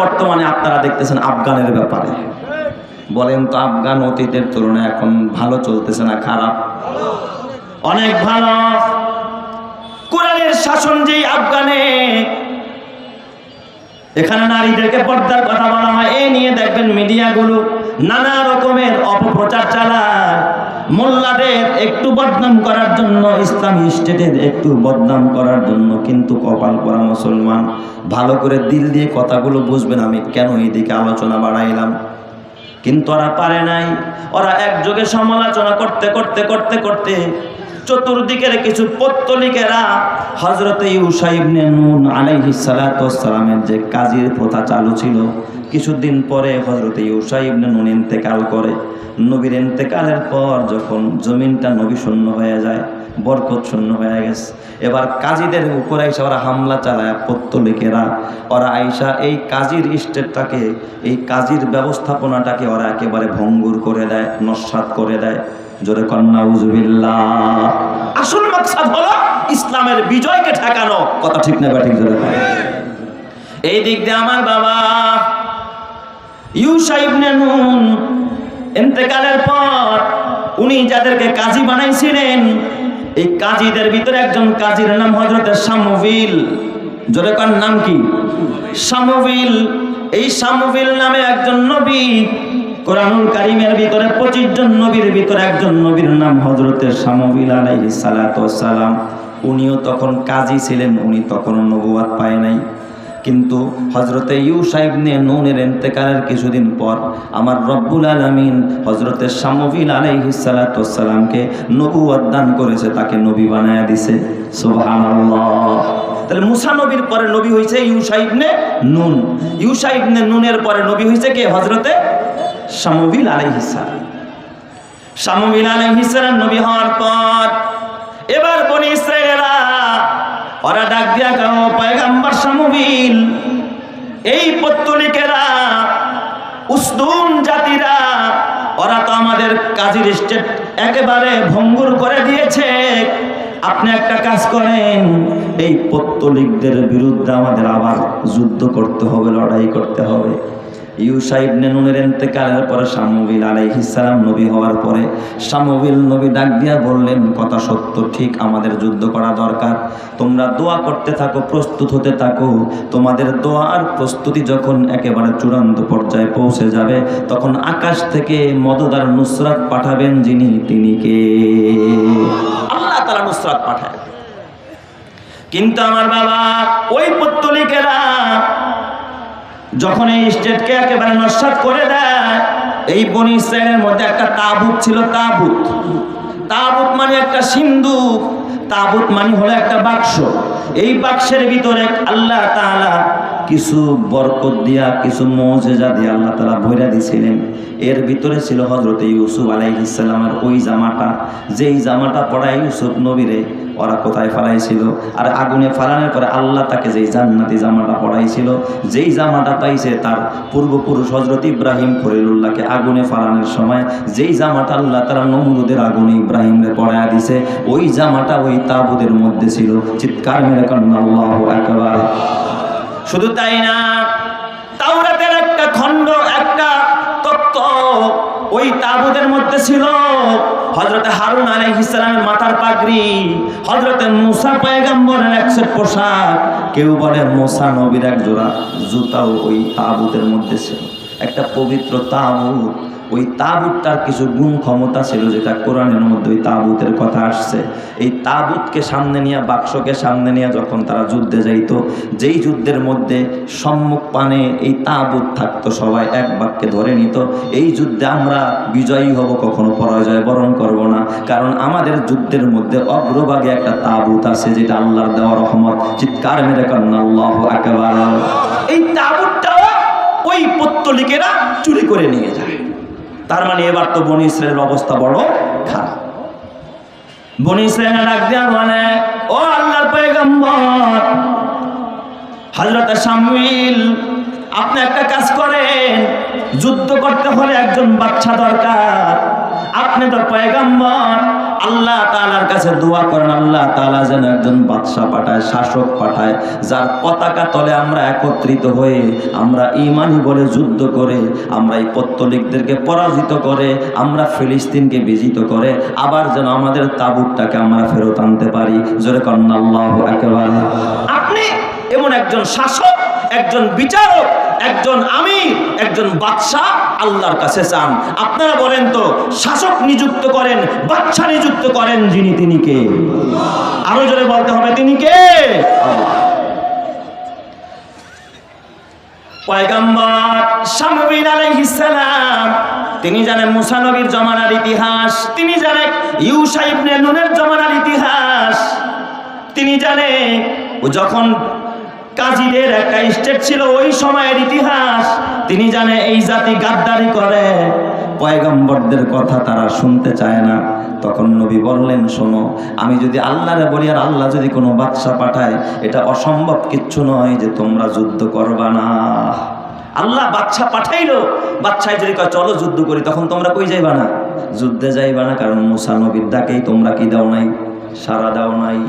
বর্তমানে আপনারা দেখতেছেন আফগানের ব্যাপারে, বলেন তো আফগান অতীতের তুলনায় এখন ভালো চলতেছে না খারাপ? অনেক ভালো। কোরআনের শাসন যেই আফগানে, এখানে নারীদেরকে পর্দার কথা বলা হয়, এই নিয়ে দেখবেন মিডিয়াগুলো নানা রকমের অপপ্রচার চালায়। মোল্লাদের একটু বদনাম করার জন্য, ইসলামী স্টেটের একটু বদনাম করার জন্য। কিন্তু কপাল পরা মুসলমান ভালো করে দিল দিয়ে কথাগুলো বুঝবেন আমি কেন এইদিকে আলোচনা বাড়াইলাম। কিন্তু ওরা পারে নাই। ওরা একযোগে সমালোচনা করতে করতে করতে করতে চতুর্দিকের কিছু পত্তলিকেরা হযরত ইউসা ইবনে নুন আলাইহিস সালাতু ওয়াস সালামের যে কাজীর প্রথা চালু ছিল, কিছুদিন পরে হযরত ইউসা ইবনে নুন ইন্তেকাল করে। নবীর ইন্তেকালের পর যখন জমিনটা নবী শূন্য হয়ে যায়, বরকত শূন্য হয়ে গেছে, এবার কাজীদের উপরে এসে ওরা হামলা চালায়। পত্তলিকেরা ওরা আইসা এই কাজীর স্টেটটাকে, এই কাজীর ব্যবস্থাপনাটাকে ওরা একেবারে ভঙ্গুর করে দেয়, নস্যাৎ করে দেয়। জোরে কন্যা উযুবিল্লাহ। আসল মাকসাদ হলো ইসলামের বিজয়কে ঠেকানো। কথা ঠিক না ঠিক? জোরে এই দিক দিয়ে আমার বাবা ইউসা ইবনে নুন ইন্তেকালের পর উনি যাদেরকে কাজী বানাইছিলেন, এই কাজীদের ভিতরে একজন কাজীর নাম হযরত শামুবিল। জোরে কোন নাম কি? শামুবিল। এই শামুবিল নামে একজন নবী, কোরআনুল কারীমের ভিতরে 25 জন নবীর ভিতরে একজন নবীর নাম হযরত শামুবিল আলাইহিস সালাতু ওয়াস সালাম। উনিও তখন কাজী ছিলেন, উনি তখনও নবুয়ত পায় নাই। কিন্তু হযরতে ইউসা ইবনে নুনের ইন্তেকালের কিছুদিন পর আমার রব্বুল আলামিন হযরতে শামুবিল আলাইহিস সালাতু ওয়াস সালামকে নবুয়ত দান করেছে, তাকে নবী বানায়া দিয়েছে। সুবহানাল্লাহ। তাহলে মুসা নবীর পরে নবী হয়েছে ইউসা ইবনে নুন। ইউসা ইবনে নুনের পরে নবী হয়েছে কে? হযরতে শামুবিল আলাইহিস সালাম। শামুবিল আলাইহিস সালাম নবী হওয়ার পর এবার বনি ইসরাইলেরা ওরা ডাক দিয়া গাও, পয়গম্বর শামুবিল, এই পত্তলিকেরা, উসদুন জাতিরা, ওরা তো আমাদের কাজীর স্টেট একেবারে ভঙ্গুর করে দিয়েছে। আপনি একটা কাজ করেন, এই পত্তলিকদের বিরুদ্ধে আমাদের আবার যুদ্ধ করতে হবে, লড়াই করতে হবে। ইউসা ইবনে নুনের ইন্তেকালের পরে শামুবিল আলাইহিস সালাম নবী হওয়ার পরে শামুবিল নবী ডাক দিয়া বললেন, কথা সত্য, ঠিক আমাদের যুদ্ধ করা দরকার। তোমরা দোয়া করতে থাকো, প্রস্তুত হতে থাকো। তোমাদের দোয়া আর প্রস্তুতি যখন একেবারে চূড়ান্ত পর্যায়ে পৌঁছে যাবে, তখন আকাশ থেকে মদদ আর নুসরাত পাঠাবেন যিনি, তিনি কে? আল্লাহ তাআলা নুসরাত পাঠায়। কিন্তু আমার বাবা ওই পত্তলিকেরা যখন এই স্টেটকে একেবারে নস্যাৎ করে দেয়, এই বনি ইসরাইলের মধ্যে একটা তাবুত ছিল। তাবুত, তাবুত মানে একটা সিন্দুক, তাবুত মানে হলো একটা বাক্স। এই বাক্সের ভিতরে আল্লাহ তাআলা কিছু বরকত দিয়া, কিছু মুজিজা দিয়া আল্লাহ তাআলা ভরে দিয়েছিলেন। এর ভিতরে ছিল হযরত ইউসুফ আলাইহিস সালামের ওই জামাটা, যেই জামাটা পরায় ইউসুফ নবীরে ওরা কোথায় ফালাইছিল, আর আগুনে ফালানোর পরে আল্লাহ তাকে যেই জান্নাতি জামাটা পরাইছিল, যেই জামাটা পাইছে তার পূর্বপুরুষ হযরত ইব্রাহিম খলিলুল্লাহকে আগুনে ফালানোর সময় যেই জামাটা আল্লাহ তাআলা নমরুদের আগুনে ইব্রাহিমরে পরায়া দিছে, ওই জামাটা ওই তাবুতের মধ্যে ছিল। চিৎকার মেরে কান্না আল্লাহু আকবার। শুধু তাই না, তাওরাতের একটা খণ্ড, একটা তত্ত্ব ওই তাবুতের মধ্যে ছিল। হযরত হারুন আলাইহিস সালামের মাথার পাগড়ি, হযরত মুসা পয়গম্বরের এক সেট পোশাক, কেউ বলে মুসা নবীর এক জোড়া জুতাও ওই তাবুতের মধ্যে ছিল। একটা পবিত্র তাবুত। ওই তাবুতটার কিছু গুণ ক্ষমতা ছিল যেটা কোরআনের মধ্যে ওই তাবুতের কথা আসছে। এই তাবুতকে সামনে নিয়ে, বাক্সকে সামনে নিয়ে যখন তারা যুদ্ধে যাইত, যেই যুদ্ধের মধ্যে সম্মুখ পানে এই তাবুত থাকতো, সবাই এক বাক্যে ধরে নিত, এই যুদ্ধে আমরা বিজয়ী হব, কখনো পরাজয় বরণ করব না, কারণ আমাদের যুদ্ধের মধ্যে অগ্রভাগে একটা তাবুত আছে যেটা আল্লাহর দেওয়া রহমত। চিৎকার মেরে কান্না আল্লাহু আকবার। এই তাবুতটাও ওই পত্তলিকেরা চুরি করে নিয়ে যায়। তার মানে এবার তো বনি ইসরাইলের অবস্থা বড় খারাপ। বনি ইসরাইল ডাক দিয়া বলে, ও আল্লাহর পয়গম্বর হযরত শামুইল, আপনি একটা কাজ করেন, যুদ্ধ করতে হলে একজন বাদশা দরকার। আপনি তো পয়গম্বর, আল্লাহ তাআলার কাছে দোয়া করেন আল্লাহ তাআলা যেন একজন বাদশা পাঠায়, শাসক পাঠায়, যার পতাকা তলে আমরা একত্রিত হয়ে আমরা ঈমানি বলে যুদ্ধ করে আমরা এই পত্তলিকদেরকে পরাজিত করে আমরা ফিলিস্তিনকে বিজিত করে আবার যেন আমাদের তাবুতটাকে আমরা ফেরত আনতে পারি। জোরে করেন আল্লাহু আকবার। আপনি এমন একজন শাসক, একজন বিচারক, একজন আমির, একজন বাদশাহ আল্লাহর কাছে চান। আপনারা বলেন তো, শাসক নিযুক্ত করেন, বাদশা নিযুক্ত করেন যিনি, তিনি কে? আরো জোরে বলতে হবে, তিনি কে? পয়গম্বর শামউইল আলাইহিস সালাম তিনি জানেন মুসা নবীর জমানার ইতিহাস, তিনি জানেন ইউশা ইবনে নুনের জমানার ইতিহাস, তিনি জানেন যখন কাজীদের একটা স্টেট ছিল ওই সময়ের ইতিহাস, তিনি জানে এই জাতি গাদ্দারি করে, পয়গম্বরদের কথা তারা শুনতে চায় না। তখন নবী বললেন, শোনো, আমি যদি আল্লাহরে বলি আর আল্লাহ যদি কোনো বাদশা পাঠায়, এটা অসম্ভব কিচ্ছু নয় যে তোমরা যুদ্ধ করবা না। আল্লাহ বাদশা পাঠাইলো, বাদশায় যদি কয় চলো যুদ্ধ করি, তখন তোমরা কই যাইবা না? যুদ্ধে যাইবা না, কারণ মুসা নবীর ডাকেই তোমরা কি দাও নাই? সাড়া দাও নাই।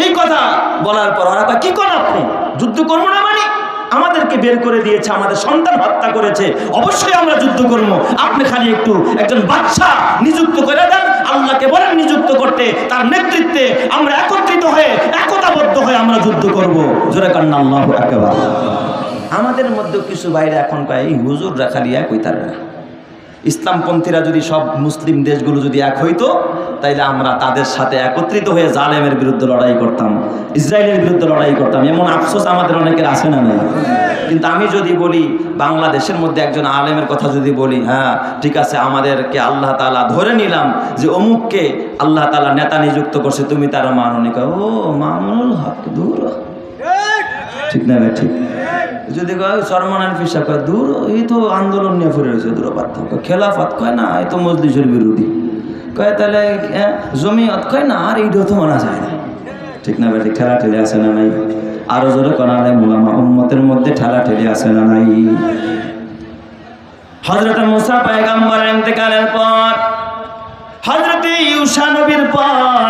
এই কথা বলার পর ওরা কয়, কি করেন আপনি? যুদ্ধ করবো না মানে? আমাদেরকে বের করে দিয়েছে, আমাদের সন্তান হত্যা করেছে, অবশ্যই আমরা যুদ্ধ করবো। আপনি খালি একটু একজন বাদশা নিযুক্ত করে দেন, আল্লাহকে বলেন নিযুক্ত করতে, তার নেতৃত্বে আমরা একত্রিত হয়ে একতাবদ্ধ হয়ে আমরা যুদ্ধ করব। জোরে কান্না আল্লাহু আকবার। আমাদের মধ্যে কিছু বাইরে এখন কয় এই হুজুররা খালি এক হইতারে না। ইসলামপন্থীরা যদি সব মুসলিম দেশগুলো যদি এক হইতো, তাইলে আমরা তাদের সাথে একত্রিত হয়ে জালেমের বিরুদ্ধে লড়াই করতাম, ইসরায়েলের বিরুদ্ধে লড়াই করতাম। এমন আফসোস আমাদের অনেকের আছে না নাই? কিন্তু আমি যদি বলি বাংলাদেশের মধ্যে একজন আলেমের কথা যদি বলি, হ্যাঁ ঠিক আছে, আমাদেরকে আল্লাহ তাআলা ধরে নিলাম যে অমুককে আল্লাহ তাআলা নেতা নিযুক্ত করছে, তুমি তারা মাননি, ও মামুনুল হক দূর, ঠিক না? ঠিক। যদি কয় সরমানের ফিসা কয় দূর, এই তো আন্দোলন নিয়ে ফিরে রয়েছে, দূর পার্থক্য। খেলাফত কয় না, এই তো মজলিসের বিরোধী। কয় তাহলে জমিয়ত কয় না, আর এইটাও তো মানা যায় না, ঠিক না? বেটি ঠেলা ঠেলে আছে না নাই? আরো জোরে করা যায়, মুলামা উম্মতের মধ্যে ঠেলা ঠেলে আছে না নাই? হযরত মুসা পয়গম্বরের ইন্তেকালের পর, হযরত ইউশা নবীর পর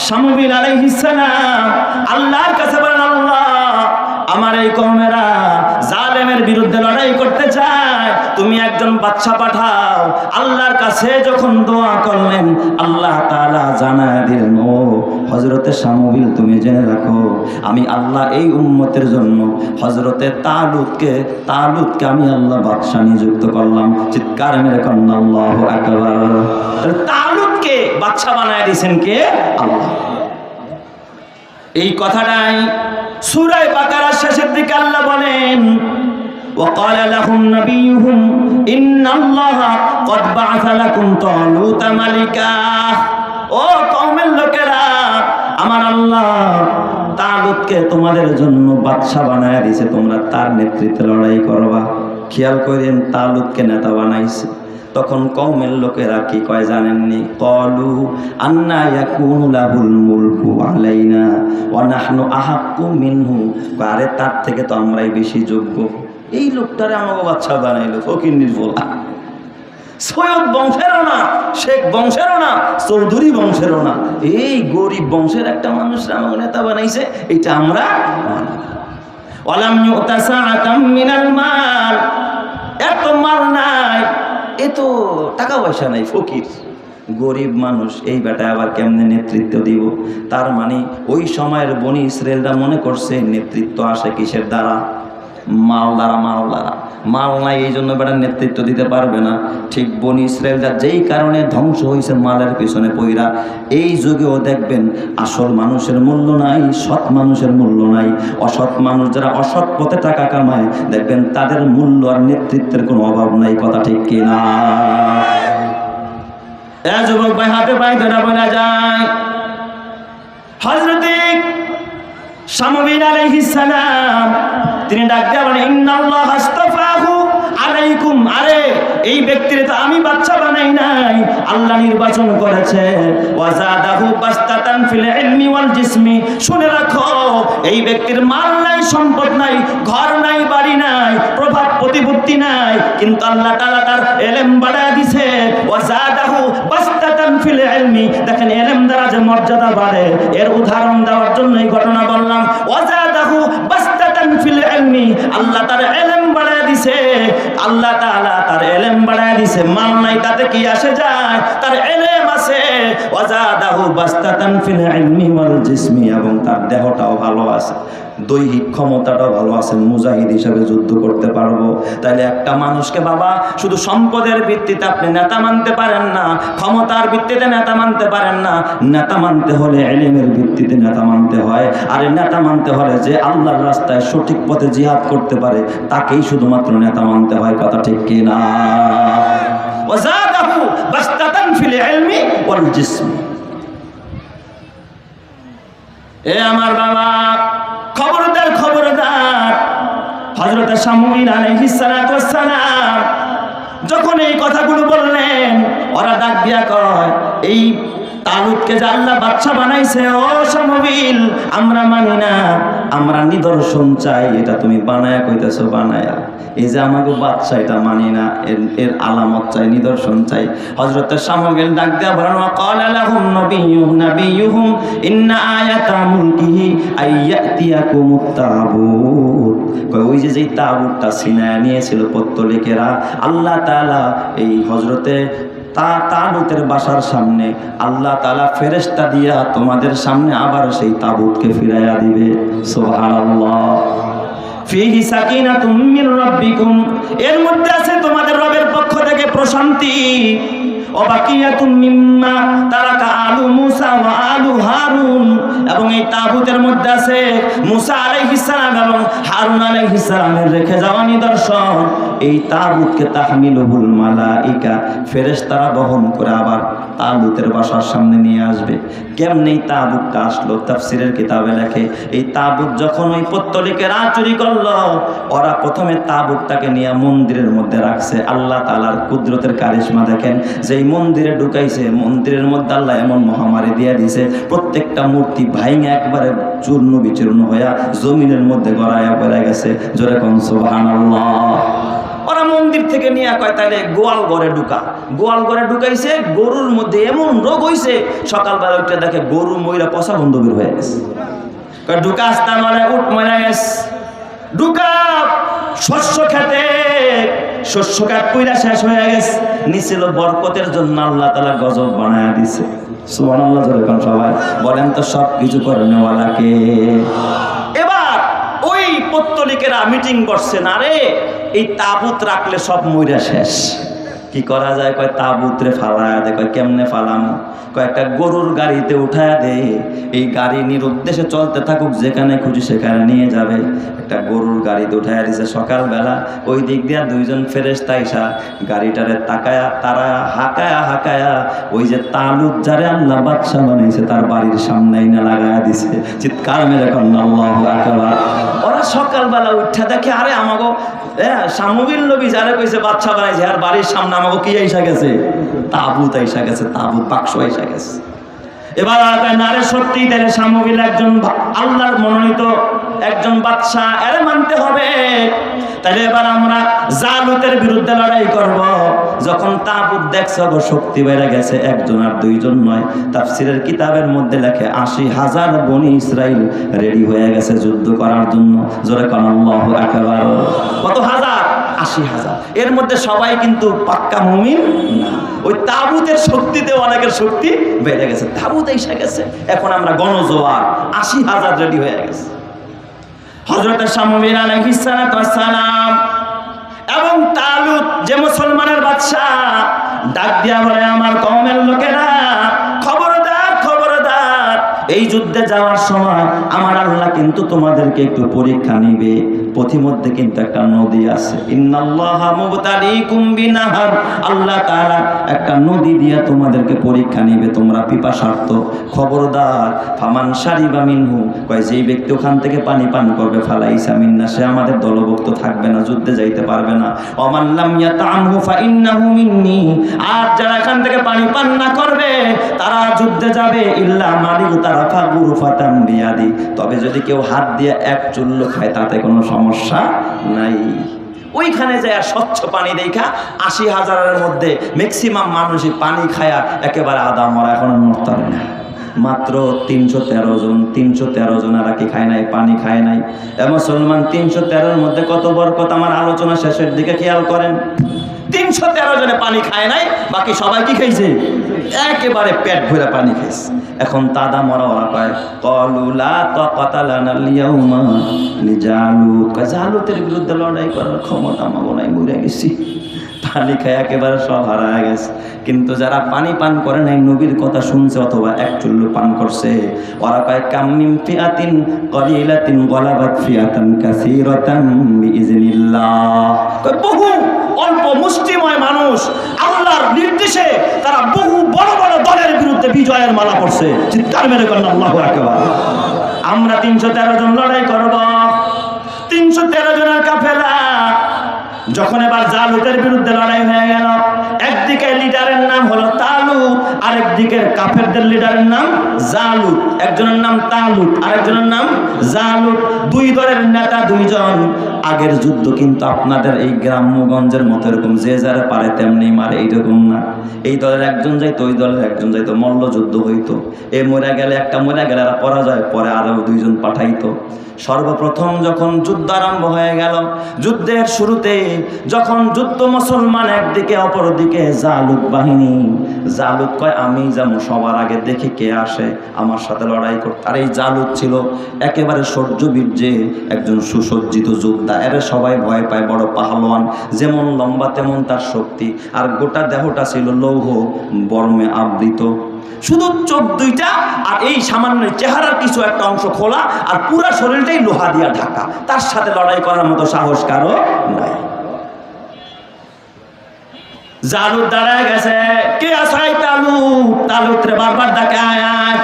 শামউইল আলাইহিস সালাম আল্লাহর কাছে বলেন, আল্লাহ আমার এই কওমেরা জালেমের বিরুদ্ধে লড়াই করতে চায়, তুমি একজন বাদশা পাঠাও। আল্লাহর কাছে যখন দোয়া করলেন, আল্লাহ তাআলা জানায় দিলেন, ও হযরতে শামউইল তুমি জেনে রাখো, আমি আল্লাহ এই উম্মতের জন্য হযরতে তালুতকে আমি আল্লাহ বাদশা নিযুক্ত করলাম। চিৎকার মেরে কন্না আল্লাহু আকবার। তালুতকে বাদশা বানায় দিয়েছেন কে? আল্লাহ। এই কথাটাই সূরা বাকারার শেষের দিকে আল্লাহ বলেন, وقال لهم نبيهم إن الله قد بعث لكم طالوت ملكا। ও কওমের লোকেরা, আমার আল্লাহ তালুতকে তোমাদের জন্য বাদশা বানায় দিয়েছে, তোমরা তার নেতৃত্বে লড়াই করবা। খেয়াল করেন, তালুতকে নেতা বানাইছে। তখন কওমের লোকেরা কি কয় জানেননি? ক্বালু আন্না ইয়াকুনু লাহুল মুলকু আলাইনা ওয়া নাহনু আহাক্কু মিনহু। আরে তার থেকে তো আমরাই বেশি যোগ্য। এই লোকটারে আমাকে বাদশা বানাইলো, ফকির নির্ভোলা, সৈয়দ বংশেরও না, শেখ বংশেরও না, চৌধুরী বংশেরও না, এই গরিব বংশের একটা মানুষ আমাকে নেতা বানাইছে, এটা আমরা ওয়ালাম ইউতা সাআতাম মিনাল মাল। এত মাল নাই, এত টাকা পয়সা নাই, ফকির গরিব মানুষ, এই বেটা আবার কেমনে নেতৃত্ব দিব? তার মানে ওই সময়ের বনি ইসরায়েলরা মনে করছে নেতৃত্ব আসে কিসের দ্বারা? মাল দ্বারা। মাল নাই, এই জন্য বেটার নেতৃত্ব দিতে পারবে না। ঠিক বনি ইসরায়েলরা যেই কারণে ধ্বংস হয়েছে মালের পিছনে পইরা, এই যুগেও দেখবেন আসল মানুষের মূল্য নাই, সৎ মানুষের মূল্য নাই। অসৎ মানুষ যারা অসৎ পথে টাকা কামায়, দেখবেন তাদের মূল্য আর নেতৃত্বের কোনো অভাব নাই। কথা ঠিক কিনা? যুবক ভাই, হাতে পায়ে ধরা বলা যায়, হযরত শামউইল আলাইহিস সালাম তিনি ডাক দিয়ে বলেন, ইন্নাল্লাহ আস্তাফাহু আলাইকুম। আরে এই ব্যক্তির তো আমি বাদশা বানাই নাই, আল্লাহ নির্বাচন করেছে। ওয়াজাদাহু বাস্তাতান ফিল ইলমি ওয়াল জিসমি। শুনে রাখো, এই ব্যক্তির মাল নাই, সম্পদ নাই, ঘর নাই, বাড়ি নাই, প্রভাব প্রতিপত্তি বুদ্ধি নাই, কিন্তু আল্লাহ তাআলা তার ইলম বাড়ায় দিয়েছে। ওয়াজাদাহু বাসতাতান ফিল ইলমি, দেখেন ইলম দ্বারা যে মর্যাদা বাড়ে এর উদাহরণ দেওয়ার জন্য এই ঘটনা বললাম। ওয়াজাদাহু বাসতাতান ফিল ইলমি, আল্লাহ তার ইলম বাড়ায় দিয়েছে। আল্লাহ তাআলা তার ইলম বাড়ায় দিয়েছে, মাল নাই তাতে কি আসে যায়, তার ইলম আছে। ওয়াজাদাহু বাসতাতান ফিল ইলমি ওয়াল জিসমি, এবং তার দেহটাও ভালো আছে, দৈহিক ক্ষমতাটাও ভালো আছে, মুজাহিদ হিসেবে যুদ্ধ করতে পারবো। তাহলে একটা মানুষকে বাবা শুধু সম্পদের ভিত্তিতে আপনি নেতা মানতে পারেন না, ক্ষমতার ভিত্তিতে নেতা মানতে পারেন না। নেতা মানতে হলে ইলমের ভিত্তিতে নেতা মানতে হয়। আর নেতা মানতে হলে যে আল্লাহর রাস্তায় সঠিক পথে জিহাদ করতে পারে তাকেই শুধুমাত্র নেতা মানতে হয়। কথা ঠিক কি না? ওয়াজাদাহু বাসতাতান ফিল ইলমি ওয়াল জিসমি। এ আমার বাবা, খবরদার খবরদার, হযরত শামুইল আলাইহিস সালাতু ওয়াস সালাম যখন এই কথাগুলো বললেন, ওরা ডাক দিয়া কয়, এই তালুতকে যে আল্লাহ বাদশা বানাইছে, ও শামুইল আমরা মানি না, আমরা নিদর্শন চাই। এটা তুমি বানায়া কইতেছো, বানায়া এই যে আমাকে বাদশা, এটা মানি না, এর আলামত চাই, নিদর্শন চাই। হযরত শামুইল ডাক দিয়া বলেন, ক্বালা লাহুম নাবিয়ুহুম ইন্না আয়াতা মুলকিহি আইয়াতিয়াকুমুত তাবুত। ওই যে যেই তাবুতটা সিনায় নিয়েছিল পত্তলিকেরা, আল্লাহ তাআলা এই হযরতে তালুতের বাসার সামনে আল্লাহ তাআলা ফেরেশতা দিয়া তোমাদের সামনে আবার সেই তাবুতকে ফিরাইয়া দিবে। সুবহানাল্লাহ। ফিহি সাকিনাতুম মির রাব্বিকুম, এর মধ্যে আছে তোমাদের রবের পক্ষ থেকে প্রশান্তি। ওয়াবাকিয়াতুম মিম্মা তারাকা আলু মুসা ওয়া আলু হারুন, এবং এই তাবুতের মধ্যে আছে মুসা আলাইহিস সালাম এবং হারুন আলাইহিস সালামের রেখে যাওয়া নিদর্শন। এই তাবুতকে তাহমিলুহুল মালাইকা, ফেরেশতারা বহন করে আবার তাবুতের বাসার সামনে নিয়ে আসবে। কেমনে এই তাবুতটা আসলো? তাফসীরের কিতাবে লেখে, এই তাবুত যখন ওই পত্তলিকেরা চুরি করলো, ওরা প্রথমে তাবুতটাকে নিয়ে মন্দিরের মধ্যে রাখছে। আল্লাহ তাআলার কুদরতের কারিশমা দেখেন, যে মন্দিরে ঢুকাইছে, মন্দিরের মধ্যে আল্লাহ এমন মহামারী দিয়ে দিছে, প্রত্যেকটা মূর্তি ভাইঙা একবারে চূর্ণ বিচূর্ণ হইয়া জমিনের মধ্যে গড়াইয়া পড়ে গেছে। জোরে কোন সুবহানাল্লাহ। ওরা মন্দির থেকে নিয়ে কয় তাহলে গোয়াল ঘরে ঢুকা। গোয়াল ঘরে ঢুকাইছে, গরুর মধ্যে এমন রোগ হইছে, সকালবেলা উঠে দেখে গরু ময়রা পচা বন্ধ বের হয়ে গেছে। ঢুকা আসতে মানে উঠ মরে গেছে। ঢুকা শস্য খেতে, শস্য কাঠ কইরা শেষ হয়ে গেছে। নিছিল বরকতের জন্য আল্লাহ তাআলা গজব বানায়া দিছে। সুবহানাল্লাহ। যখন সবাই বলেন তো সব কিছু করে নেওয়ালাকে। এবার ওই পত্তলিকেরা মিটিং করছে, না রে এই তাবুত রাখলে সব মইরা শেষ, কি করা যায়? কয় তাবুতরে ফালায়া দে। কয় কেমনে ফালাম? কয়েকটা গরুর গাড়িতে উঠায়া দে, এই গাড়ি নিরুদ্দেশে চলতে থাকুক, যেখানে খুশি সেখানে নিয়ে যাবে। একটা গরুর গাড়িতে উঠায়া দিছে। সকালবেলা ওই দিক দিয়া দুইজন ফেরেশতা আইসা গাড়িটারে তাকায়া, তারা হাঁকায়া হাঁকায়া ওই যে তালুত যারে আল্লাহ বাদশা বানাইছে তার বাড়ির সামনে এনে লাগায়া দিছে। চিৎকার মেরে কন্যা আল্লাহু আকবার। ওরা সকালবেলা উঠা দেখে, আরে আমাগো শামুইল নবী যারে কইছে বাদশা বানাইছে, আর বাড়ির সামনে আমাকে কি আইসা গেছে? তাবুত আইসা গেছে, তাবুত বাক্স আইসা গেছে। এবার নারে সত্যি তাহলে শামুইল একজন আল্লাহর মনোনীত একজন বাদশা, এর মানতে হবে। তাহলে এবার আমরা জালুতের বিরুদ্ধে লড়াই করব। যখন তাবুত দেখছে গো শক্তি বেড়ে গেছে, একজন আর দুইজন নয়, তাফসীরের কিতাবের মধ্যে লেখে ৮০,০০০ বনি ইসরাইল রেডি হয়ে গেছে যুদ্ধ করার জন্য। জোরে কোন আল্লাহু আকবার। কত হাজার? ৮০,০০০। এর মধ্যে সবাই কিন্তু পাক্কা মুমিন না। ওই তাবুতের শক্তিতে অনেকের শক্তি বেড়ে গেছে, তাবুত এসে গেছে। এখন আমরা গণজোয়ার ৮০,০০০ রেডি হয়ে গেছে। হযরত শামুইল আলাইহিস সালাতু ওয়াস সালাম এবং তালুত যে মুসলমানের বাদশা ডাক দিয়া বলে, আমার কওমের লোকেরা খবরদার খবরদার, এই যুদ্ধে যাওয়ার সময় আমার আল্লাহ কিন্তু তোমাদেরকে একটু পরীক্ষা নিবে। পথিমধ্যে কিন্তু একটা নদী আছে। ইন্নাল্লাহা মুবতালিকুম বিনাহার, আল্লাহ তাআলা একটা নদী দিয়া তোমাদেরকে পরীক্ষা নিবে, তোমরা পিপাসার্ত। খবরদার। ফামান শারিবা মিনহু, কয় যেই ব্যক্তি ওখান থেকে পানি পান করবে, ফালাইসা মিন্না, সে আমাদের দলভুক্ত থাকবে না, যুদ্ধে যাইতে পারবে না। ওমান লাম ইয়াতামহু ফাইন্নাহু মিন্নি, আর যারা এখান থেকে পানি পান না করবে তারা যুদ্ধে যাবে। ইল্লা মালিকু তারাফা গুরফাতান বিয়াদি, তবে যদি কেউ হাত দিয়ে এক চুল্লু খায় তাতে কোনো সমস্যা নাই। ওইখানে যায় স্বচ্ছ পানি দেখা ৮০,০০০-এর মধ্যে ম্যাক্সিমাম মানুষই পানি খায়া একেবারে আদা মরা, এখন মরতে পারে না। মাত্র ৩১৩ জন, ৩১৩ জনেরা কি খায় নাই? পানি খায় নাই। মুসলমান ৩১৩-এর মধ্যে কত বরকত, আমার আলোচনা শেষের দিকে খেয়াল করেন। ৩১৩ জনে পানি খায় নাই, বাকি সবাই কি খাইছে? একেবারে পেট ভরে পানি খাইছে। এখন তাদা মরা ওরা কয় কলুলা তাকাতা লানাল ইয়াউমা লিজালুত, জালুতের বিরুদ্ধে লড়াই করার ক্ষমতা আমাগো নাই, মরে গেছি। পানি খায় একেবারে সব হারায় গেছে। কিন্তু যারা পানি পান করে নাই, নবীর কথা শুনছে অথবা এক চুল্লু পান করছে, ওরা কয় কাম মিন ফিআতিন কলিলাতিন গলাবাত ফিআতান কাসীরাতান বিইজনিল্লাহ। কয় বহু অল্প মুষ্টিময় মানুষ আল্লাহর নির্দেশে তারা বহু বড় বড় দলের বিরুদ্ধে বিজয়ের মালা পড়ছে। চিৎকার মেরে বলেন আল্লাহু আকবার। আমরা ৩১৩ জন লড়াই করব। ৩১৩ জনের কাফেলা যখন এবার জালুতের বিরুদ্ধে লড়াই হয়ে গেল, একদিকে লিডারের নাম হলো তালুত, আরেকদিকের কাফেরদের লিডারের নাম জালুত। একজনের নাম তালুত, আরেকজনের নাম জালুত। দুই দলের নেতা দুইজন। আগের যুদ্ধ কিন্তু আপনাদের এই গ্রাম্যগঞ্জের মতো এরকম যে যারা পারে তেমনি মারে, এইরকম না। এই দলের একজন যাইতো, ওই দলের একজন যাইতো, মল্লযুদ্ধ হইতো। এ মরে গেলে একটা, মরে গেলে আর পরাজয়, পরে আরো দুইজন পাঠাইতো। সর্বপ্রথম যখন যুদ্ধ আরম্ভ হয়ে গেল, যুদ্ধের শুরুতে যখন যুদ্ধ মুসলমান একদিকে, অপরদিকে জালুত বাহিনী। জালুত কয় আমি যেমন সবার আগে দেখি কে আসে আমার সাথে লড়াই করতে। আর এই জালুত ছিল একেবারে শৌর্যবীর্যে একজন সুসজ্জিত যোদ্ধা। এর সবাই ভয় পায়, বড় পাহলোয়ান, যেমন লম্বা তেমন তার শক্তি। আর গোটা দেহটা ছিল লৌহ বর্মে আবৃত, শুধু চোখ দুইটা আর এই সামান্য চেহারার কিছু একটা অংশ খোলা, আর পুরো শরীরটাই লোহা দিয়া ঢাকা। তার সাথে লড়াই করার মতো সাহস কারো নাই। জালুত দাঁড়ায় গেছে, কে আসাই? তালুত। তালুত রে বারবার ডাকে আয় আয়।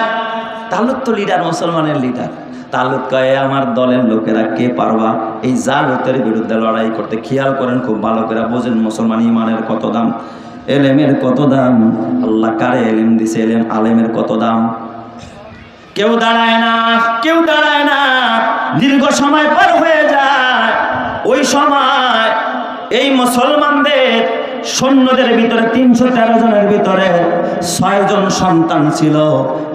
তালুত তো লিডার, মুসলমানের লিডার। তালুত কয়ে আমার দলের লোকেরা কে পারবা এই জালুতের বিরুদ্ধে লড়াই করতে? খেয়াল করেন, খুব ভালো করে বোঝেন মুসলমান ইমানের কত দাম, এলেমের কত দাম। আল্লাহ কারে এলেম দিছে, এলেম আলেমের কত দাম। কেউ দাঁড়ায় না, কেউ দাঁড়ায় না। দীর্ঘ সময় পার হয়ে যায়। ওই সময় এই মুসলমানদের সৈন্যদের ভিতরে ৩১৩ জনের ভিতরে ৬ জন সন্তান ছিল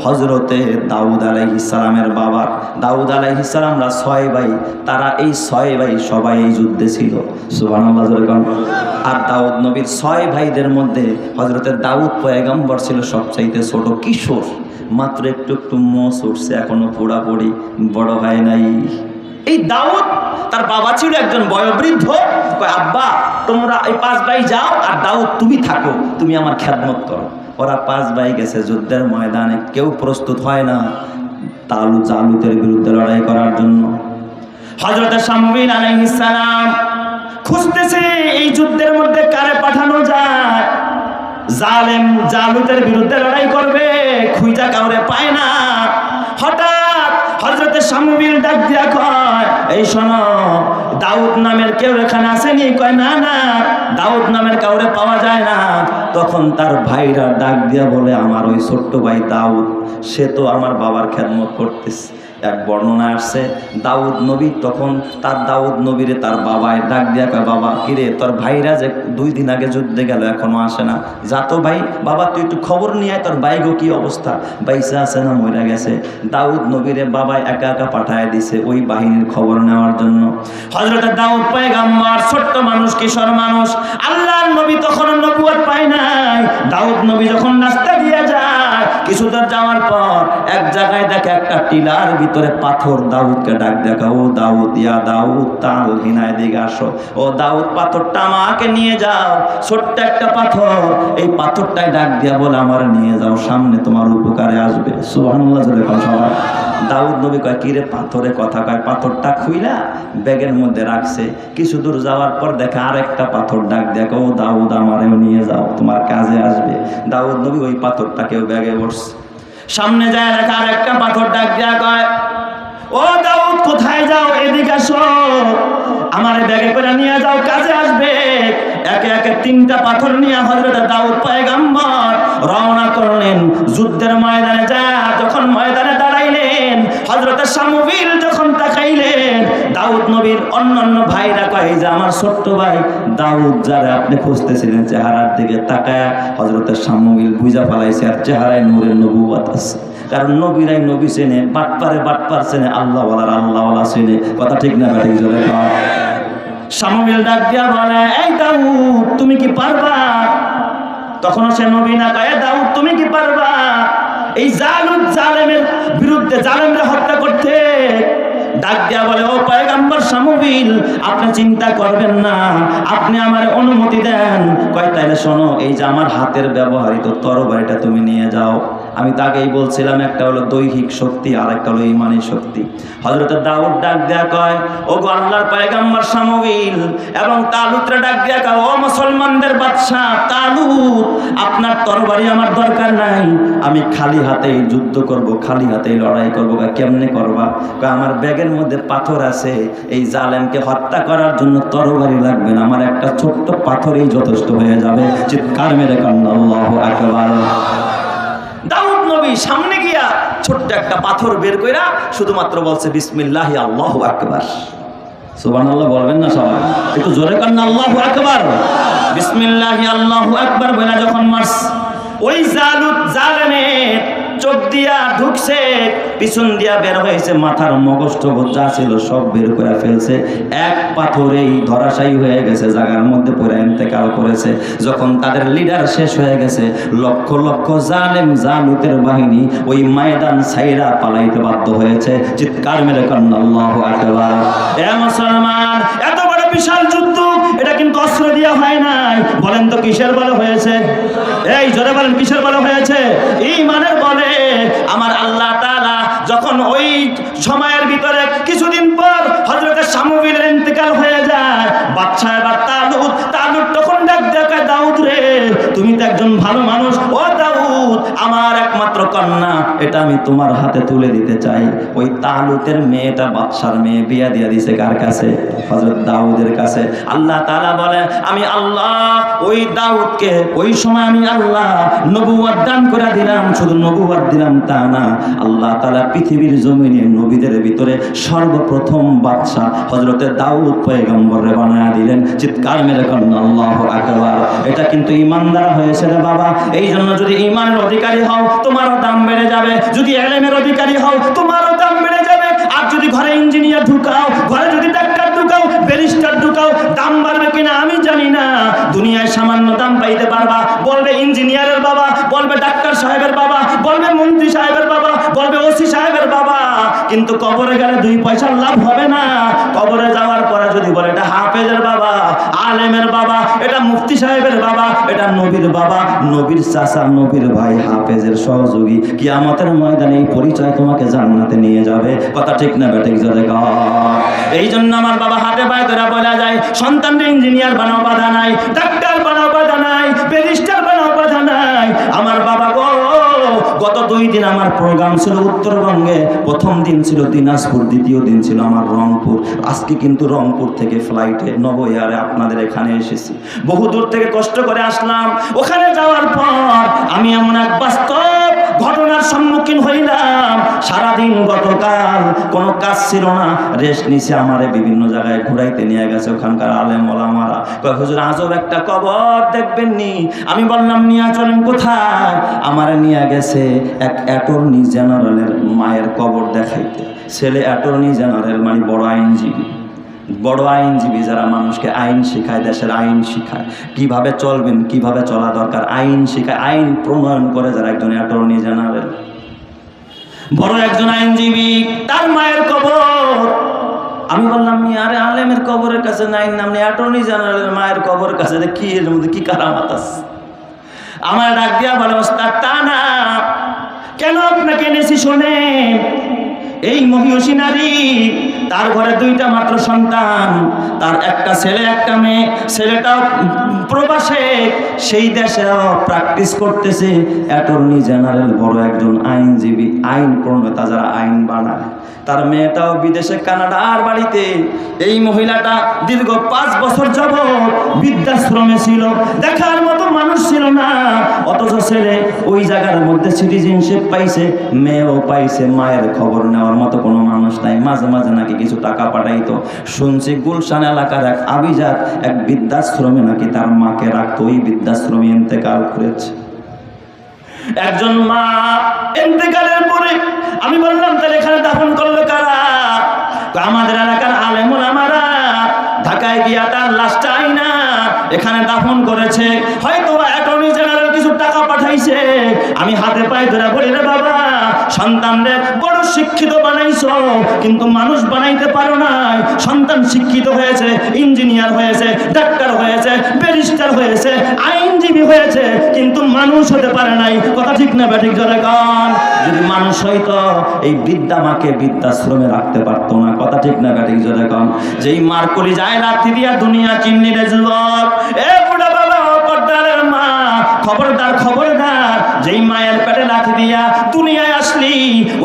হযরতে দাউদ আলাইহিস সালামের বাবার। দাউদ আলাইহিস সালামরা ৬ ভাই, তারা এই ৬ ভাই সবাই এই যুদ্ধে ছিল। সুবহানাল্লাহ। আর দাউদ নবীর ৬ ভাইদের মধ্যে হযরতে দাউদ পয়গম্বর ছিল সবচাইতে ছোট, কিশোর, মাত্র একটু একটু মোষ উঠছে, এখনো পুরাপুরি বড় হয় নাই। এই দাউদ, তার বাবা ছিল একজন বয়োবৃদ্ধ। কয় আব্বা তোমরা এই ৫ ভাই যাও, আর দাউদ তুমি থাকো, তুমি আমার খেদমত করো। ওরা ৫ ভাই গেছে যুদ্ধের ময়দানে। কেউ প্রস্তুত হয় না জালুতের বিরুদ্ধে লড়াই করার জন্য। হযরত শামউইল আলাইহিস সালাম খুঁজতেছে এই যুদ্ধের মধ্যে কারে পাঠানো যায়, জালেম জালুতের বিরুদ্ধে লড়াই করবে, খুঁজা কাউরে পায় না। হঠাৎ হযরত শামউইল ডাক দিয়া কয় এই শোনো, দাউদ নামের কেউ এখানে আসেনি? কয় না না, দাউদ নামের কাউরে পাওয়া যায় না। তখন তার ভাইরা ডাক দিয়া বলে আমার ওই ছোট্ট ভাই দাউদ, সে তো আমার বাবার খেদমত করতেছে। এক বর্ণনা আসছে দাউদ নবী তখন তার দাউদ নবীরে তার বাবায় ডাক দিয়া কয় বাবা কিরে তোর ভাইরা যে 2 দিন আগে যুদ্ধে গেল এখনো আসে না, যা তো ভাই, বাবা তুই একটু খবর নিয়ে তোর ভাইগো কি অবস্থা, বাইসা আছে না মরে গেছে। দাউদ নবীরে বাবা একা একা পাঠায় দিছে ওই বাহিনীর খবর নেওয়ার জন্য। হযরত দাউদ পয়গম্বর ছোট্ট মানুষ, কিশোর মানুষ, আল্লাহর নবী তখন নবুয়ত পায় নাই। দাউদ নবী যখন রাস্তা দিয়ে যায়, কিছু দূর যাওয়ার পর এক জায়গায় দেখে একটা টিলার ভিতরে পাথর। দাউদকে ডাক দেখা, ও দাউদ, ইয়া দাউদ তাল হিনায় দিকে আসো। ও দাউদ পাথরটা আমাকে নিয়ে যাও, ছোট্ট একটা পাথর, এই পাথরটাই ডাক দিয়া বলে আমার নিয়ে যাও, সামনে তোমার উপকারে আসবে। সুবহানাল্লাহ। সবাই দাউদ নবী কয় কিরে পাথরে কথা কয়, পাথরটা খুইলা ব্যাগের মধ্যে রাখছে। কিছু দূর যাওয়ার পর দেখে আরেকটা পাথর ডাক দেখো, ও দাউদ আমারেও নিয়ে যাও, তোমার কাজে আসবে। দাউদ নবী ওই পাথরটাকেও ব্যাগে বসছে। সামনে যায় দেখা আরেকটা পাথর ডাক দেয়া কয়, ও দাউদ কোথায় যাও, এদিকে আসো, আমার ব্যাগে করে নিয়ে যাও, কাজে আসবে। একে একে 3টা পাথর নিয়ে হযরত দাউদ পয়গম্বর রওনা করলেন যুদ্ধের ময়দানে। যা যখন ময়দানে দাঁড়াইলেন, হযরত শামউইল যখন তাকাইলেন দাউদ নবীর অন্যান্য ভাইরা কয় যে আমার ছোট্ট ভাই দাউদ যারা আপনি খুঁজতেছিলেন চেহারার দিকে তাকায় হযরতের শামুইল বুঝা ফেলাইছে আর চেহারায় নূরের নবুয়ত আছে। কারণ নবীরাই নবী চেনে, বাটপার চেনে, আল্লাহওয়ালা চেনে। কথা ঠিক না ঠিক জোরে কর। শামুইল ডাক দিয়া বলে, এই দাউদ তুমি কি পারবা? তখন সে নবী না কয়, দাউদ তুমি কি পারবা এই জালেমের বিরুদ্ধে, জালেমরা হত্যা করতে? ডাক দিয়া বলে, ও পয়গম্বর শামুইল আপনি চিন্তা করবেন না, আপনি আমার অনুমতি দেন। কয় তাইলে শোনো, এই যে আমার হাতের ব্যবহৃত তরবারিটা তুমি নিয়ে যাও। আমি তাকেই বলছিলাম, একটা হলো দৈহিক শক্তি আর একটা হলো ইমানি শক্তি। হযরত দাউদ ডাক দেয়া কয়, ও গো আল্লাহর পয়গম্বর শামুইল, এবং তালুতরে ডাক দেয়া কয়, ও মুসলমানদের বাদশা তালুত, আপনার তরবারি আমার দরকার নাই, আমি খালি হাতেই যুদ্ধ করব, খালি হাতেই লড়াই করব। কেমনে করবা? কয় আমার ব্যাগের মধ্যে পাথর আছে, এই জালেমকে হত্যা করার জন্য তরবারি লাগবে না, আমার একটা ছোট্ট পাথরই যথেষ্ট হয়ে যাবে। চিৎকার মেরে কান্না আল্লাহু আকবার। দাউদ নবী সামনে গিয়া ছোট্ট একটা পাথর বের কইরা শুধুমাত্র বলছে বিসমিল্লাহি আল্লাহু আকবার। সুবহানাল্লাহ বলবেন না সবাই? একটু জোরে কান্না আল্লাহু আকবার। বিসমিল্লাহি আল্লাহু আকবার বলে যখন মারস, ওই জালেমের চোখ দিয়া ঢুকছে, পিছন দিয়া বের হয়েছে, মাথার মগজ যা ছিল সব বের করে ফেলছে। এক পাথরেই ধরাশায়ী হয়ে গেছে, জায়গার মধ্যে পড়ে ইন্তেকাল করেছে। যখন তাদের লিডার শেষ হয়ে গেছে, লক্ষ লক্ষ জালুতের বাহিনী ওই ময়দান ছাইরা পালাইতে বাধ্য হয়েছে। চিৎকার মেরে কান্না আল্লাহু আকবার। এ মুসলমান, এত বড় বিশাল যুদ্ধ, এটা কিন্তু অস্ত্র দিয়া হয় নাই। বলেন তো কিসের বলে হয়েছে? এই জোরে বলেন, কিসের বলে হয়েছে? ঈমানের বলে। আমার আল্লাহ তাআলা যখন ওই সময়ের ভিতরে কিছুদিন পর হযরত শামুইলের ইন্তেকাল হয়ে যায়, বাদশা এবার তালুত তখন ডাক দেয়, দাউদ রে তুমি তো একজন ভালো মানুষ, ও দাউদ আমার একমাত্র কন্যা, এটা আমি তোমার হাতে তুলে দিতে চাই। ওই তালুতের মেয়েটা বাদশার মেয়ে বিয়া দিয়া দিছে কার কাছে? হযরত দাউদের কাছে। আল্লাহ তাআলা বলে, আমি আল্লাহ ওই দাউদকে ওই সময় আমি আল্লাহ নবুয়ত দান করে দিলাম। শুধু নবুয়ত দিলাম তা না, আল্লাহ তাআলা পৃথিবীর জমিনে নবীদের ভিতরে সর্বপ্রথম বাদশা হযরতে দাউদ পয়গম্বরে বানায়া দিলেন। চিৎকার মেরে কান্না আল্লাহু আকবার। এটা কিন্তু ঈমানদার হয়েছে রে বাবা। এই জন্য যদি ঈমানের অধিকারী হও তোমারও দাম বেড়ে যাবে, যদি ইলমের অধিকারী হও তোমারও দাম বেড়ে যাবে। আর যদি ঘরে ইঞ্জিনিয়ার ঢুকাও, ঘরে যদি ডাক্তার ঢুকাও, ব্যারিস্টার ঢুকাও, দাম বাড়বে কিনা আমি জানি না। দুনিয়ায় সামান্য দাম পাইতে পারবা, বলবে ইঞ্জিনিয়ারের বাবা, বলবে ডাক্তার সাহেবের বাবা, বলবে মন্ত্রী সাহেবের বাবা, বলবে ওসি সাহেবের বাবা, কিন্তু কবরে গেলে 2 পয়সার লাভ হবে না। কবরে যাওয়ার পরে যদি বলে এটা হাফেজের বাবা, আলেমের বাবা, এটা মুফতি সাহেবের বাবা, এটা নবীর বাবা, নবীর চাচা, নবীর ভাই, হাফেজের সহযোগী, কিয়ামতের ময়দানে এই পরিচয় তোমাকে জান্নাতে নিয়ে যাবে। কথা ঠিক না বেঠিক? জোরে কর। এই জন্য আমার বাবা হাতে পায়ে ধরে বলা যায়, সন্তানকে ইঞ্জিনিয়ার বানাও বাধা নাই, ডাক্তার বানাও বাধা নাই, ব্যারিস্টার বানাও বাধা নাই। আমার বাবা গো, গত 2 দিন আমার প্রোগ্রাম ছিল উত্তরবঙ্গে। প্রথম দিন ছিল দিনাজপুর, দ্বিতীয় দিন ছিল আমার রংপুর। আজকে কিন্তু রংপুর থেকে ফ্লাইটে নবয়ারে আপনাদের এখানে এসেছি। বহু দূর থেকে কষ্ট করে আসলাম। ওখানে যাওয়ার পর আমি এমন এক বাস্তব ঘটনার সম্মুখীন হইলাম। সারাদিন গতকাল কোনো কাজ ছিল না, রেস্ট নিছে। আমারে বিভিন্ন জায়গায় ঘুরাইতে নিয়ে গেছে ওখানকার আলেম ওলামারা। কয় হুজুর আজব একটা কবর দেখবেন নি? আমি বললাম নিয়ে চলেন। কোথায়? আমারে নিয়ে গেছে এক অ্যাটর্নি জেনারেলের মায়ের কবর দেখাইতে। ছেলে অ্যাটর্নি জেনারেল, মানে বড় আইনজীবী যারা মানুষকে আইন শিখায়, দেশের আইন শিখায়, কিভাবে চলবেন, কিভাবে চলা দরকার, আইন শিখায়, আইন প্রণয়ন করে যারা, একজন অ্যাটর্নি জেনারেল, বড় একজন আইনজীবী, তার মায়ের কবর। আমি বললাম আরে আলেমের কবরের কাছে নাই, নামনি অ্যাটর্নি জেনারেলের মায়ের কবরের কাছে, কি এর মধ্যে কি কারামাত আছে? আমার ডাক দিয়া বলে, ওস্তাদ তা না, কেন আপনাকে এনেছি শোনেন। এই মহিষী নারী, তার ঘরে 2টা মাত্র সন্তান, তার একটা ছেলে একটা মেয়ে। ছেলেটাও প্রবাসে, সেই দেশেও প্র্যাকটিস করতেছে, অ্যাটর্নি জেনারেল, বড় একজন আইনজীবী, আইন প্রণেতা যারা আইন বানায়। তার মেয়েটাও বিদেশে কানাডার বাড়িতে। এই মহিলাটা দীর্ঘ 5 বছর যাবৎ বৃদ্ধাশ্রমে ছিল, দেখার মতো মানুষ ছিল না। অথচ ছেলে ওই জায়গার মধ্যে সিটিজেনশিপ পাইছে, মেয়েও পাইছে। মায়ের খবর নেওয়া নেওয়ার মতো কোনো মানুষ নাই। মাঝে মাঝে নাকি কিছু টাকা পাঠাইতো। শুনছি গুলশান এলাকার এক আভিজাত এক বৃদ্ধাশ্রমে নাকি তার মাকে রাখতো, ওই বৃদ্ধাশ্রমে ইন্তেকাল করেছে। একজন মা ইন্তেকালের পরে আমি বললাম তাহলে এখানে দাফন করলো কারা? আমাদের এলাকার আলেম ওলামারা ঢাকায় গিয়া তার লাশটা আইনা এখানে দাফন করেছে। হয়তো অ্যাটর্নি জেনারেল কিছু টাকা পাঠাইছে। আমি হাতে পায়ে ধরে বলি, রে বাবা, সন্তানদের বড় শিক্ষিত বানাইছো কিন্তু মানুষ বানাইতে পারো নাই। সন্তান শিক্ষিত হয়েছে, ইঞ্জিনিয়ার হয়েছে, ডাক্তার হয়েছে, ব্যারিস্টার হয়েছে, আইনজীবী হয়েছে, কিন্তু মানুষ হতে পারে নাই। কথা ঠিক না ব্যাঠিক জোরে গান? যদি মানুষ হইতো এই বৃদ্ধা মাকে বৃদ্ধাশ্রমে রাখতে পারতো না। কথা ঠিক না ব্যাঠিক জোরে গান? যেই মার কলি যায় রাত্রি দিয়া দুনিয়া চিন্নি রে যুবক, এ বুড়া বাবা, পর্দারের মা, খবরদার খবরদার। যেই মায়ের পেটে লাথি দিয়া দুনিয়ায় আসলি,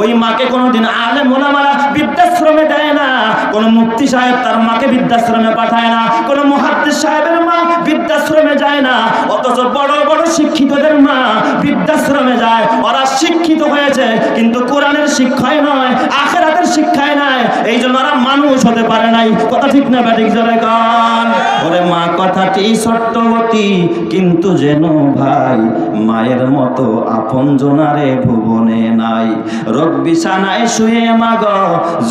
ওই মাকে কোনোদিন আলেম ওলামারা বৃদ্ধাশ্রমে দেয় না। কোন মুফতি সাহেব তার মাকে বৃদ্ধাশ্রমে পাঠায় না। কোন মুহাদ্দিস সাহেবের মা বৃদ্ধাশ্রমে যায় না। অথচ বড় বড় শিক্ষিতদের মা বৃদ্ধাশ্রমে যায়। ওরা শিক্ষিত হয়েছে কিন্তু কোরআনের শিক্ষায় নয়, আখিরাতের শিক্ষায় নয়। এই জন্য ওরা মানুষ হতে পারে নাই। কথা ঠিক না ব্যাঠিক জোরে গান? ওরে মা কথাটি সত্যবতী, কিন্তু যেন ভাই মায়ের মতো আপন জনারে ভুবনে নাই। রোগ বিছানায় শুয়ে মাগো,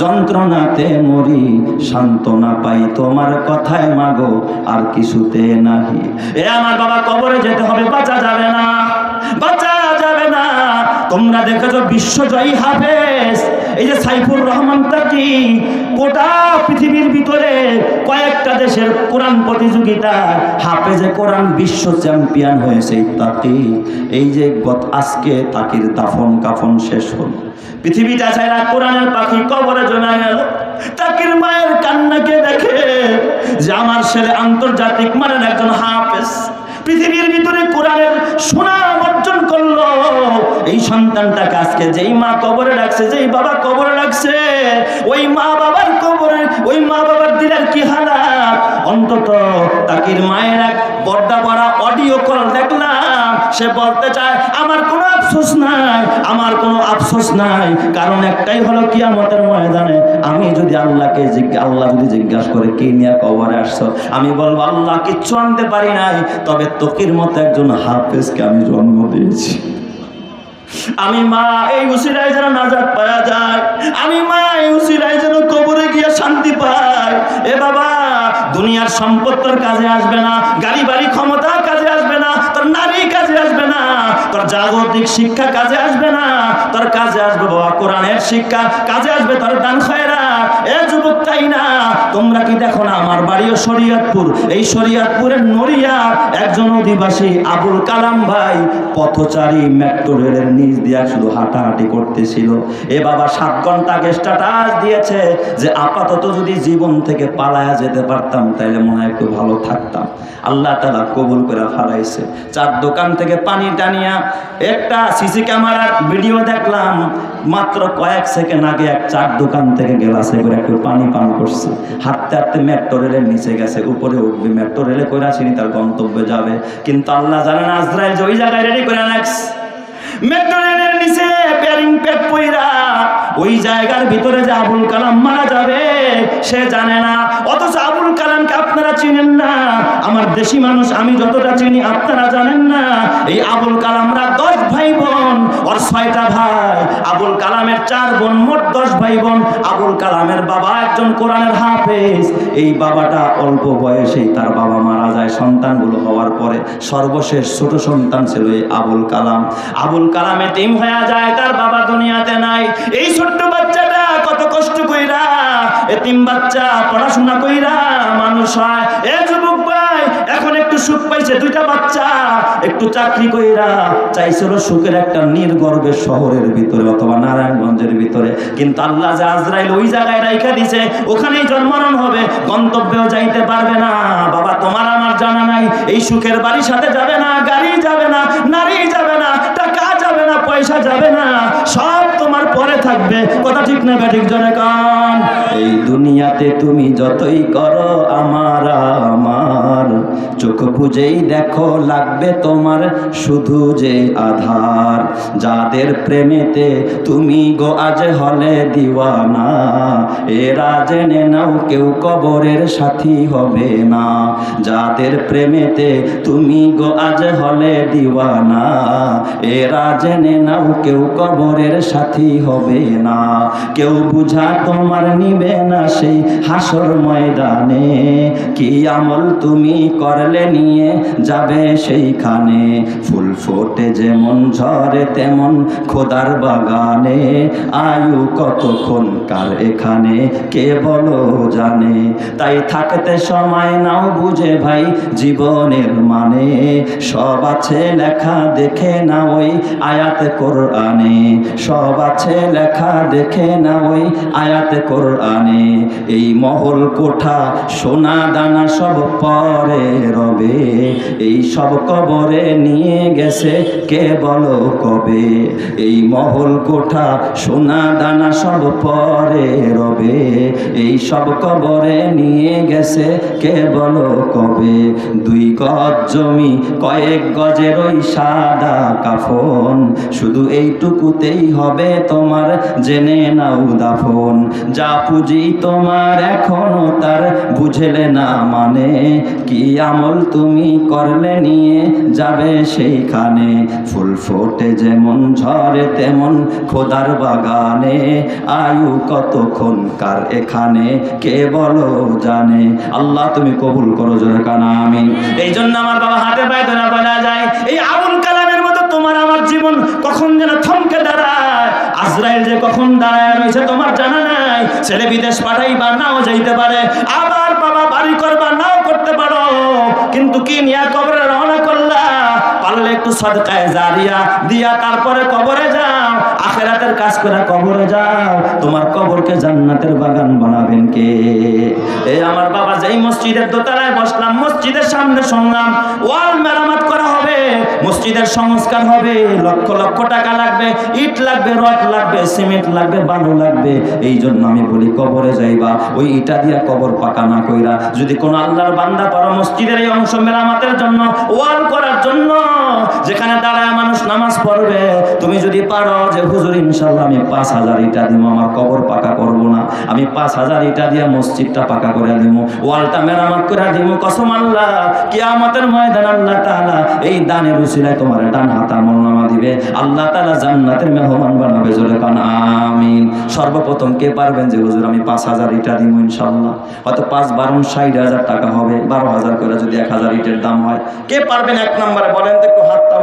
যন্ত্রণাতে মরি, সান্ত্বনা পাই তোমার কথায় মাগো, আর কিছুতে নাহি। এ আমার বাবা, কবরে যেতে হবে, বাঁচা যাবে না, বাঁচা যাবে না। তোমরা দেখেছো বিশ্বজয়ী হাফেজ এই যে সাইফুর রহমান তাকি, গোটা পৃথিবীর ভিতরে কয়েকটা দেশের কোরআন প্রতিযোগিতা হাফেজে কোরআন বিশ্ব চ্যাম্পিয়ন হয়েছে তাকি। এই যে আজকে তাকির দাফন কাফন শেষ হল, পৃথিবীটা ছাড়া কোরআনের পাখি কবরে জমা গেল। তাকির মায়ের কান্নাকে দেখে যে আমার ছেলে আন্তর্জাতিক মানের একজন হাফেজ, পৃথিবীর ভিতরে কোরআনের সুনাম অর্জন করলো। এই সন্তানটাকে আজকে যেই মা কবরে রাখছে, যেই বাবা কবরে রাখছে, ওই মা বাবার কবরে, ওই মা বাবার দিলের কি হালাত। অন্তত তাকির মায়ের এক পর্দা পড়া অডিও কল দেখলাম, সে বলতে চায় আমার কোনো আফসোস নাই, আমার কোনো আফসোস নাই। কারণ একটাই হলো, কিয়ামতের ময়দানে আমি যদি আল্লাহকে আল্লাহ যদি জিজ্ঞাসা করে কে নিয়ে কবরে আসছো, আমি বলবো আল্লাহ কিচ্ছু আনতে পারি নাই, তবে তোকির মতো একজন হাফেজকে আমি জন্ম দিয়েছি। আমি মা এই উসিলায় যেন নাজাত পাওয়া যায়, আমি মা এই উসিলায় যেন কবরে গিয়ে শান্তি পাই। এ বাবা, দুনিয়ার সম্পদ তোর কাজে আসবে না, গাড়ি বাড়ি ক্ষমতা কাজে আসবে না, তোর নারী কাজে আসবে না, তোর জাগতিক শিক্ষা কাজে আসবে না, তোর কাজে আসবে বাবা কোরআনের শিক্ষা, কাজে আসবে তোর দান খয়রাত। এ যুবক, তাই না? তোমরা কি দেখো না, আমার বাড়িও শরীয়তপুর, এই শরীয়তপুরের নড়িয়ার একজন অধিবাসী আবুল কালাম ভাই পথচারী মেট্রো রেলের নিচ দিয়া শুধু হাঁটাহাঁটি করতেছিল। এ বাবা 7 ঘন্টা আগে স্ট্যাটাস দিয়েছে যে আপাতত যদি জীবন থেকে পালায়া যেতে পারতাম তাইলে মনে হয় একটু ভালো থাকতাম। আল্লাহ তাআলা কবুল করে ফেলাইছে। 4 দোকান থেকে পানি টানিয়া একটা সিসি ক্যামেরার ভিডিও দেখলাম, মাত্র কয়েক সেকেন্ড আগে এক 4 দোকান থেকে গ্লাসে করে একটু পানি পান করছে। হাঁটতে হাঁটতে মেট্রো রেলের নিচে গেছে, উপরে উঠবে, মেট্রো রেলে করে আসেনি, তার গন্তব্যে যাবে। কিন্তু আল্লাহ জানেন আজরাইল যে ওই জায়গায় রেডি করে রাখছে, মেট্রো রেলের নিচে প্যারিং পেট পইরা ওই জায়গার ভিতরে যে আবুল কালাম মারা যাবে সে জানে না। অথচ আবুল কালামকে আপনারা চিনেন না, আমার দেশি মানুষ আমি যতটা চিনি আপনারা জানেন না। এই আবুল কালামরা 10 ভাই বোন, ওর 6টা ভাই। আবুল কালামের 4 বোন, মোট 10 ভাই বোন। আবুল কালামের বাবা একজন কোরআনের হাফেজ। এই বাবাটা অল্প বয়সেই তার বাবা মারা যায়। সন্তানগুলো হওয়ার পরে সর্বশেষ ছোট সন্তান ছিল এই আবুল কালাম। আবুল কালাম এতিম হয়ে যায়, তার বাবা দুনিয়াতে নাই। এই ছোট্ট বাচ্চাটা কত কষ্ট কইরা, এতিম বাচ্চা পড়াশোনা কইরা মানুষ হয়। এ যুবক ভাই, এখন একটু সুখ পাইছে, 2টা বাচ্চা, একটু চাকরি কইরা চাইছিল সুখের একটা নির্গর্বের শহরের ভিতরে অথবা নারায়ণগঞ্জের ভিতরে। কিন্তু আল্লাহ যে আজরাইল ওই জায়গায় রাইখা দিছে, ওখানেই জন্মরণ হবে, গন্তব্যেও যাইতে পারবে না। বাবা, তোমার আমার জানা নাই, এই সুখের বাড়ির সাথে যাবে না, গাড়ি যাবে না, নারী যাবে না, টাকা যাবে না, পয়সা যাবে না, সব তোমার পরে থাকবে। কথা ঠিক না ব্যাঠিক জনে কান? এই দুনিয়াতে তুমি যতই করো আমার আমার, চোখ বুঝেই দেখো লাগবে তোমার শুধু যে আধার। যাদের প্রেমেতে তুমি গো আজ হলে দিওয়ানা, এরা জেনে নাও কেউ কবরের সাথী হবে না। যাদের প্রেমেতে তুমি গো আজ হলে দিওয়ানা, এরা জেনে নাও কেউ কবরের সাথী হবে না। কেউ বুঝা তোমার নিবে না সেই হাসর ময়দানে, কি আমল তুমি করলে নিয়ে যাবে সেইখানে। ফুল ফোটে যেমন ঝরে তেমন খোদার বাগানে, আয়ু কতক্ষণ কার এখানে কে বলো জানে। তাই থাকতে সময় নাও বুঝে ভাই জীবনের মানে, সব আছে লেখা দেখে না ওই আয়াত কোরআনে। সব আছে লেখা দেখে না ওই আয়াত কোরআনে। এই মহল কোঠা সোনা দানা সব পরে রবে, এই সব কবরে নিয়ে গেছে কে বলো কবে। এই মহল কোঠা সোনা দানা সব পরে রবে, এই সব কবরে নিয়ে গেছে কে বলো কবে। 2 গজ জমি কয়েক গজের ওই সাদা কাফন, শুধু এইটুকুতেই হবে তোমার জেনে নাও দাফন। যা পুঁজি তোমার এখনো তার বুঝলে না মানে, কি আমল তুমি করলে নিয়ে যাবে সেইখানে। ফুল ফোটে যেমন ঝরে তেমন খোদার বাগানে, আয়ু কতক্ষণ কার এখানে কে বলো জানে। আল্লাহ তুমি কবুল করো জোরে কানা আমিন। এই জন্য আমার বাবা হাতে পায়ে ধরে বলা যায়, এই আবুল কালামের মতো তোমার আমার জীবন কখন যেন থমকে দাঁড়ায়। আজরাইল যে কখন দাঁড়ায় রয়েছে তোমার জানা নাই। ছেলে বিদেশ পাঠাইবা নাও যাইতে পারে, আবার বাবা বাড়ি করবা নাও করতে পারো, কিন্তু কি নিয়ে কবরে রওনা করলা? পারলে একটু সদকায়ে জারিয়া দিয়া তারপরে কবরে যাও। আখিরাতের কাজ করে কবরে যাও, তোমার কবরকে জান্নাতের বাগান বানাবেন কে? এই আমার বাবা যেই মসজিদের দোতলায় বসলাম, মসজিদের সামনে শুনলাম ওয়াল মেরামত করা হবে, মসজিদের সংস্কার হবে, লক্ষ লক্ষ টাকা লাগবে, ইট লাগবে, রড লাগবে, সিমেন্ট লাগবে, বালু লাগবে। এই জন্য আমি বলি কবরে যাইবা ওই ইটা দিয়া কবর পাকা না কইরা, যদি কোন আল্লাহর বান্দা পারো মসজিদের এই অংশ মেরামতের জন্য, ওয়াল করার জন্য, যেখানে দাঁড়ায় মানুষ নামাজ পড়বে, তুমি যদি পারো যে হুজুর ইনশাআল্লাহ আমি 5000 ইটা দিব, আমার কবর পাকা করব না, আমি 5000 ইটা দিয়া মসজিদটা পাকা করে দিব, ওয়ালটা মেরামত করে দিব, কসম আল্লাহ কিয়ামতের ময়দান আল্লাহ তাআলা এই দানের উসিলায় তোমার ডান হাত আমলনামা দিবে, আল্লাহ তাআলা জান্নাতের মেহমান বানাবে। জোরে কান আমিন। সর্বপ্রথম কে পারবেন যে হুজুর আমি 5000 ইটা দিব ইনশাআল্লাহ? হয়তো 5 12 60,000 টাকা হবে, 12,000 করে যদি 1000 ইটের দাম হয়, কে পারবেন? এক নম্বরে বলেন তো একটু হাতটা